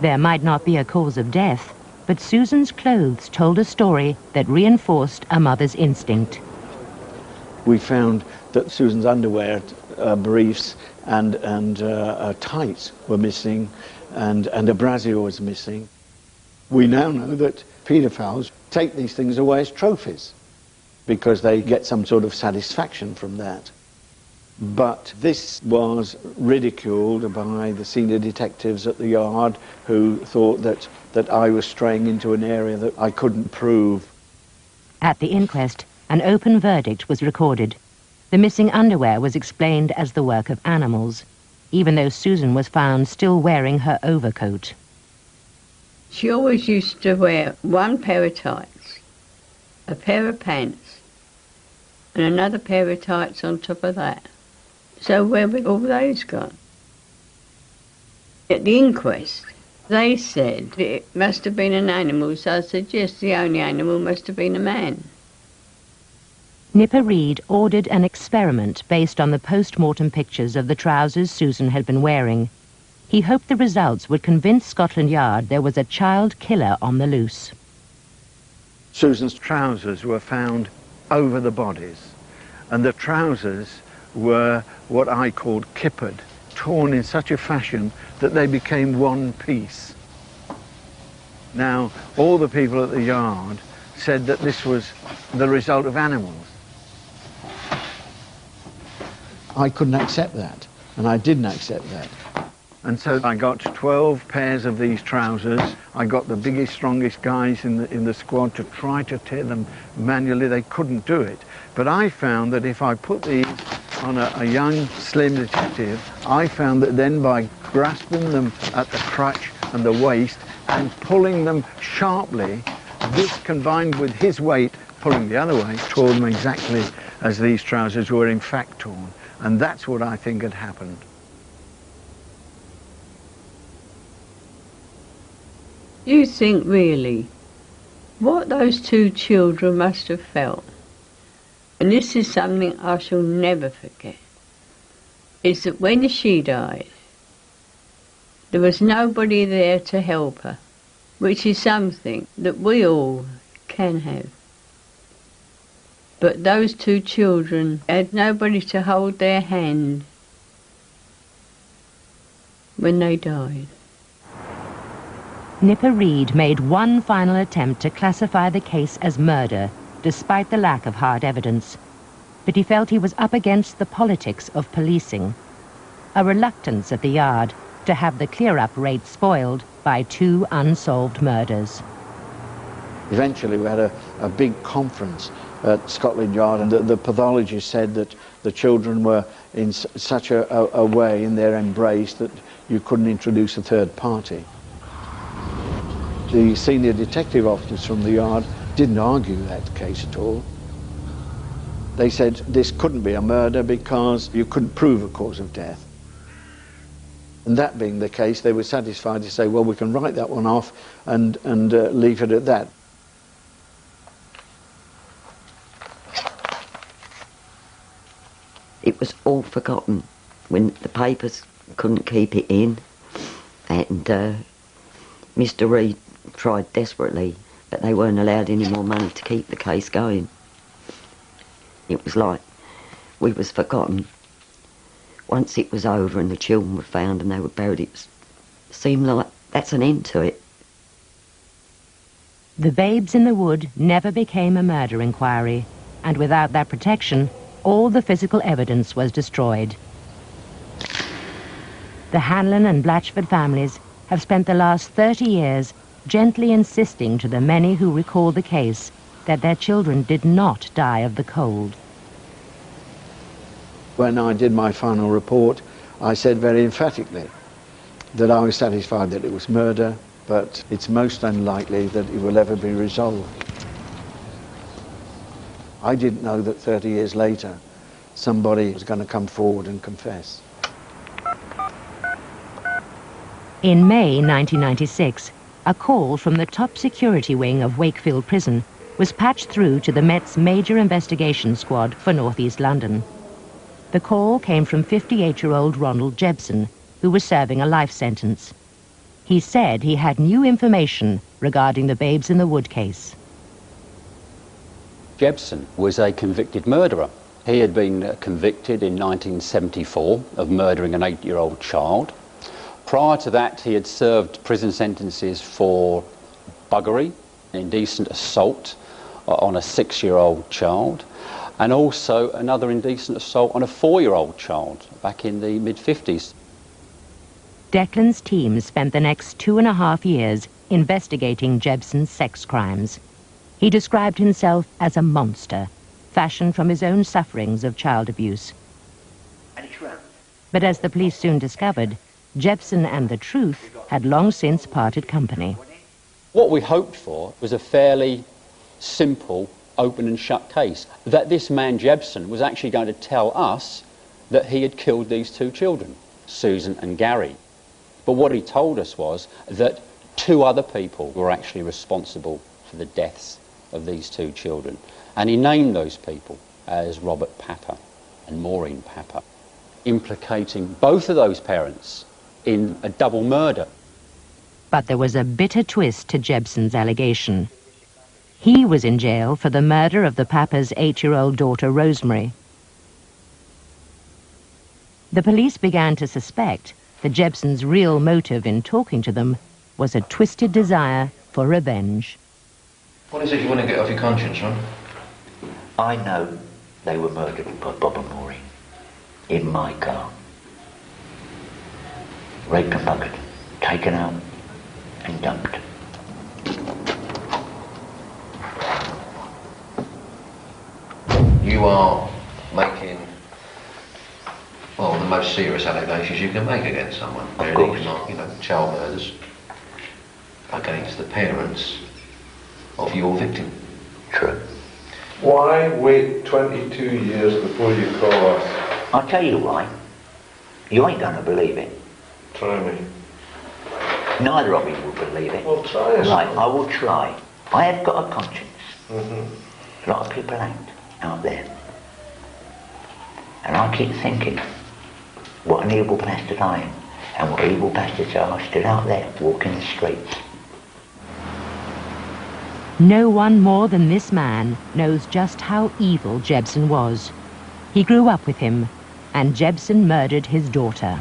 There might not be a cause of death, but Susan's clothes told a story that reinforced a mother's instinct. We found that Susan's underwear, briefs and tights were missing, and a brassiere was missing. We now know that paedophiles take these things away as trophies because they get some sort of satisfaction from that. But this was ridiculed by the senior detectives at the yard, who thought that I was straying into an area that I couldn't prove. At the inquest, an open verdict was recorded. The missing underwear was explained as the work of animals, even though Susan was found still wearing her overcoat. She always used to wear one pair of tights, a pair of pants, and another pair of tights on top of that. So where were all those gone? At the inquest, they said it must have been an animal, so I said, yes, the only animal must have been a man. Nipper Read ordered an experiment based on the post-mortem pictures of the trousers Susan had been wearing. He hoped the results would convince Scotland Yard there was a child killer on the loose. Susan's trousers were found over the bodies, and the trousers were what I called kippered, torn in such a fashion that they became one piece. Now, all the people at the yard said that this was the result of animals. I couldn't accept that, and I didn't accept that. And so I got 12 pairs of these trousers. I got the biggest, strongest guys in the squad to try to tear them manually. They couldn't do it. But I found that if I put these on a young, slim detective, I found that then by grasping them at the crotch and the waist and pulling them sharply, this combined with his weight pulling the other way, tore them exactly as these trousers were in fact torn. And that's what I think had happened. You think really what those two children must have felt, and this is something I shall never forget, is that when she died, there was nobody there to help her, which is something that we all can have. But those two children had nobody to hold their hand when they died. Nipper Read made one final attempt to classify the case as murder, despite the lack of hard evidence. But he felt he was up against the politics of policing, a reluctance at the yard to have the clear-up rate spoiled by two unsolved murders. Eventually we had a big conference at Scotland Yard, and the pathologist said that the children were in such a way in their embrace that you couldn't introduce a third party. The senior detective officers from the yard didn't argue that case at all. They said this couldn't be a murder because you couldn't prove a cause of death. And that being the case, they were satisfied to say, well, we can write that one off and leave it at that. It was all forgotten when the papers couldn't keep it in, and Mr. Read tried desperately, but they weren't allowed any more money to keep the case going. It was like we was forgotten. Once it was over and the children were found and they were buried, it seemed like that's an end to it. The Babes in the Wood never became a murder inquiry, and without that protection, all the physical evidence was destroyed. The Hanlon and Blatchford families have spent the last 30 years gently insisting to the many who recall the case that their children did not die of the cold. When I did my final report, I said very emphatically that I was satisfied that it was murder, but it's most unlikely that it will ever be resolved. I didn't know that 30 years later somebody was going to come forward and confess. In May 1996, a call from the top security wing of Wakefield Prison was patched through to the Met's major investigation squad for North East London. The call came from 58-year-old Ronald Jebson, who was serving a life sentence. He said he had new information regarding the Babes in the Wood case. Jebsen was a convicted murderer. He had been convicted in 1974 of murdering an 8-year-old child. Prior to that, he had served prison sentences for buggery, indecent assault on a 6-year-old child, and also another indecent assault on a 4-year-old child back in the mid-50s. Declan's team spent the next 2.5 years investigating Jebsen's sex crimes. He described himself as a monster, fashioned from his own sufferings of child abuse. But as the police soon discovered, Jebsen and the truth had long since parted company. What we hoped for was a fairly simple, open and shut case, that this man Jebsen was actually going to tell us that he had killed these 2 children, Susan and Gary. But what he told us was that 2 other people were actually responsible for the deaths of these 2 children. And he named those people as Robert Papper and Maureen Papper, implicating both of those parents in a double murder. But there was a bitter twist to Jebsen's allegation. He was in jail for the murder of the Pappers' 8-year-old daughter, Rosemary. The police began to suspect that Jebsen's real motive in talking to them was a twisted desire for revenge. What is it you want to get off your conscience, Ron? I know they were murdered by Bob and Maureen in my car. Raped and buggered, taken out and dumped. You are making, well, the most serious allegations you can make against someone. Of course. Not, you know, child murders against the parents of your victim. True. Why wait 22 years before you call us? I'll tell you why. You ain't gonna believe it. Try me. Neither of you will believe it. Well, try us. Right, I will try. I have got a conscience. A lot of people ain't out there. And I keep thinking, what an evil bastard I am, and what evil bastards are still out there walking the streets. No one more than this man knows just how evil Jebsen was. He grew up with him, and Jebsen murdered his daughter.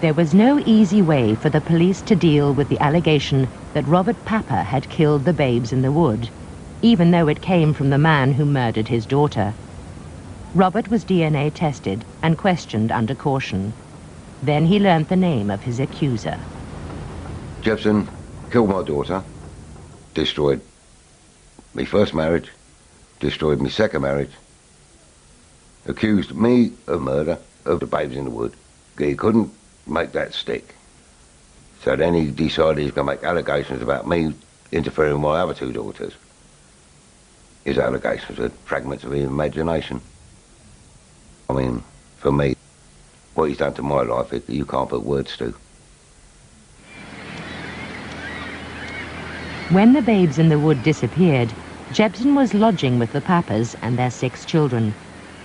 There was no easy way for the police to deal with the allegation that Robert Papper had killed the Babes in the Wood, even though it came from the man who murdered his daughter. Robert was DNA tested and questioned under caution. Then he learnt the name of his accuser. Jebsen killed my daughter, destroyed my first marriage, destroyed my second marriage, accused me of murder of the Babes in the Wood. He couldn't make that stick. So then he decided he's going to make allegations about me interfering with my other 2 daughters. His allegations are fragments of his imagination. I mean, for me, what he's done to my life, you can't put words to. When the Babes in the Wood disappeared, Jebsen was lodging with the Pappers and their 6 children.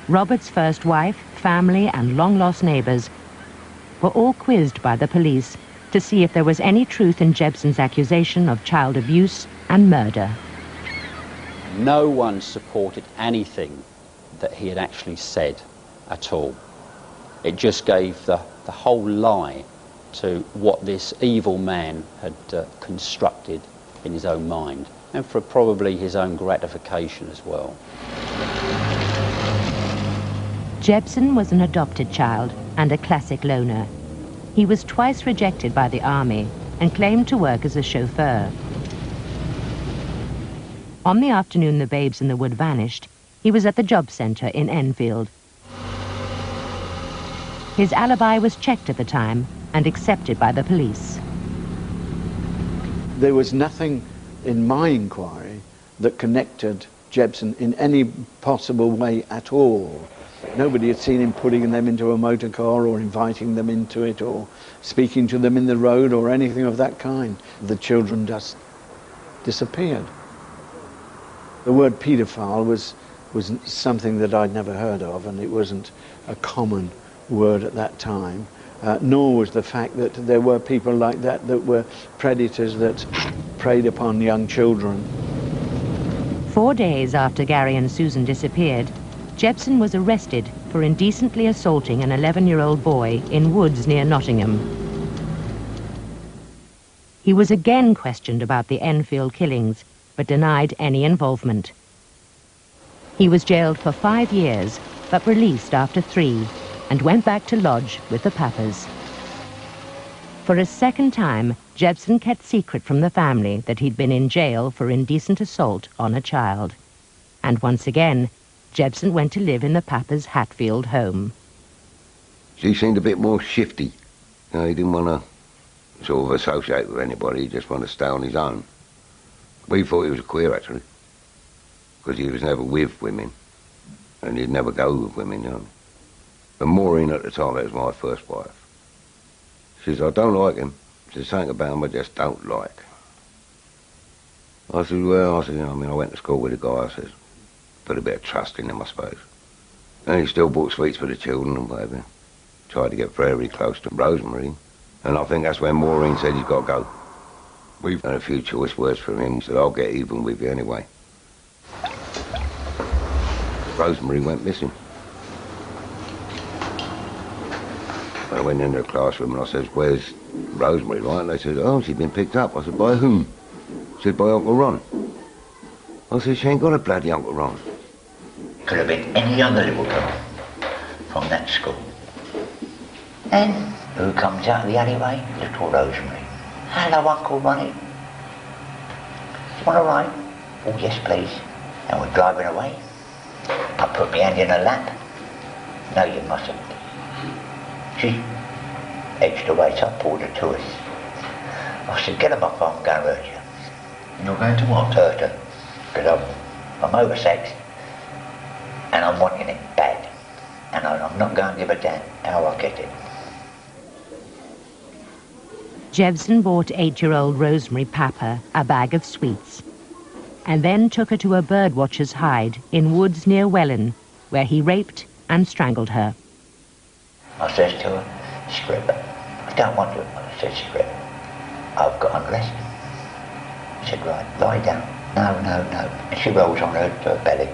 Robert's first wife, family and long-lost neighbours were all quizzed by the police to see if there was any truth in Jebsen's accusation of child abuse and murder. No one supported anything that he had actually said at all. It just gave the whole lie to what this evil man had constructed in his own mind, and for probably his own gratification as well. Jebsen was an adopted child and a classic loner. He was twice rejected by the army and claimed to work as a chauffeur. On the afternoon the Babes in the Wood vanished, he was at the job centre in Enfield. His alibi was checked at the time and accepted by the police. There was nothing in my inquiry that connected Jebsen in any possible way at all. Nobody had seen him putting them into a motor car or inviting them into it or speaking to them in the road or anything of that kind. The children just disappeared. The word paedophile was something that I'd never heard of, and it wasn't a common word at that time, nor was the fact that there were people like that that were predators that preyed upon young children. 4 days after Gary and Susan disappeared, Jepson was arrested for indecently assaulting an 11-year-old boy in woods near Nottingham. He was again questioned about the Enfield killings, but denied any involvement. He was jailed for 5 years, but released after 3, and went back to lodge with the Pappas. For a second time, Jepson kept secret from the family that he'd been in jail for indecent assault on a child. And once again, Jepson went to live in the Pappas' Hatfield home. She seemed a bit more shifty. You know, he didn't want to sort of associate with anybody, he just wanted to stay on his own. We thought he was a queer, actually, because he was never with women, and he'd never go with women, you know. But Maureen at the time, that was my first wife. She said, I don't like him. There's something about him I just don't like. I said, well, you know, I went to school with a guy, I said, put a bit of trust in him, I suppose. And he still bought sweets for the children and whatever. Tried to get very close to Rosemary. And I think that's when Maureen said he's got to go. We've had a few choice words from him. He said, I'll get even with you anyway. Rosemary went missing. I went into the classroom and I said, where's Rosemary, right? And they said, oh, she's been picked up. I said, by whom? She said, by Uncle Ron. I said, she ain't got a bloody Uncle Ron. Could have been any other little girl from that school. And who comes out of the alleyway? Little Rosemary. Hello, Uncle Ronnie. You want a ride? Oh, yes, please. And we're driving away. I put my hand in her lap. No, you mustn't. She edged away, so I pulled her to us. I said, get her off, I'm going to hurt you. You're going to what? Hurt her. Because I'm oversexed. And I'm wanting it bad. And I'm not going to give a damn how I get it. Jepson bought 8-year-old Rosemary Papa a bag of sweets, and then took her to a birdwatcher's hide in woods near Welwyn, where he raped and strangled her. I says to her, Scrib, I don't want you. I said, Scrib, I've got undressed. She said, right, lie down. No. And she rolls on her belly.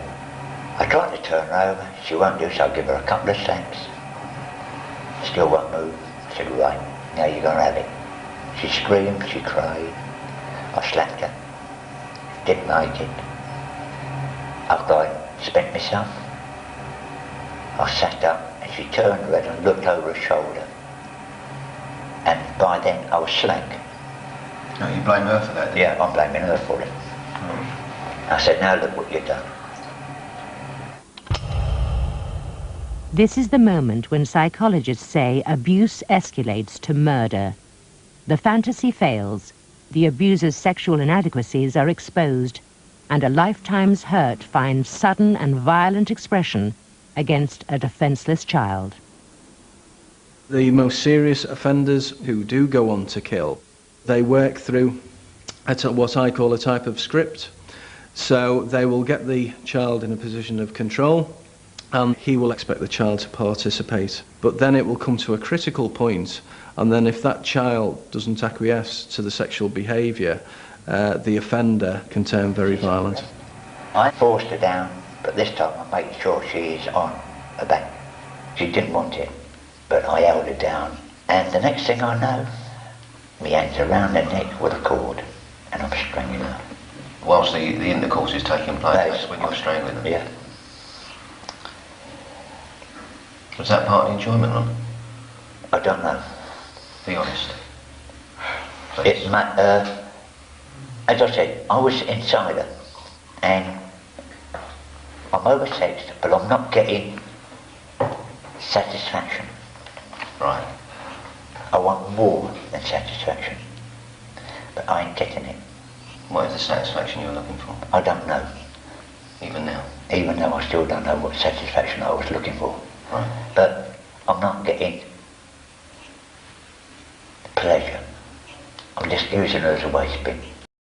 I tried to turn her over. She won't do, so I give her a couple of shanks. Still won't move. I said, right, now you're going to have it. She screamed, she cried. I slapped her. Didn't like it. After I spent myself, I sat up and she turned red and looked over her shoulder. And by then I was slank. No, you blame her for that? Then? Yeah, I'm blaming her for it. I said, now look what you've done. This is the moment when psychologists say abuse escalates to murder. The fantasy fails, the abuser's sexual inadequacies are exposed, and a lifetime's hurt finds sudden and violent expression against a defenseless child. The most serious offenders who do go on to kill, they work through what I call a type of script. So they will get the child in a position of control, and he will expect the child to participate. But then it will come to a critical point, and then if that child doesn't acquiesce to the sexual behaviour, the offender can turn very violent. I forced her down, but this time I made sure she is on her back. She didn't want it, but I held her down. And the next thing I know, my hands around her neck with a cord, and I'm strangling her. Whilst the intercourse is taking place, that's when you're strangling them? Yeah. Was that part of the enjoyment, Ron? I don't know. Be honest. As I said, I was inside her, and I'm oversexed, but I'm not getting satisfaction. Right. I want more than satisfaction, but I ain't getting it. What is the satisfaction you're looking for? I don't know. Even now? Even though I still don't know what satisfaction I was looking for. Right. But I'm not getting pleasure. I'm just using her as a waste bin.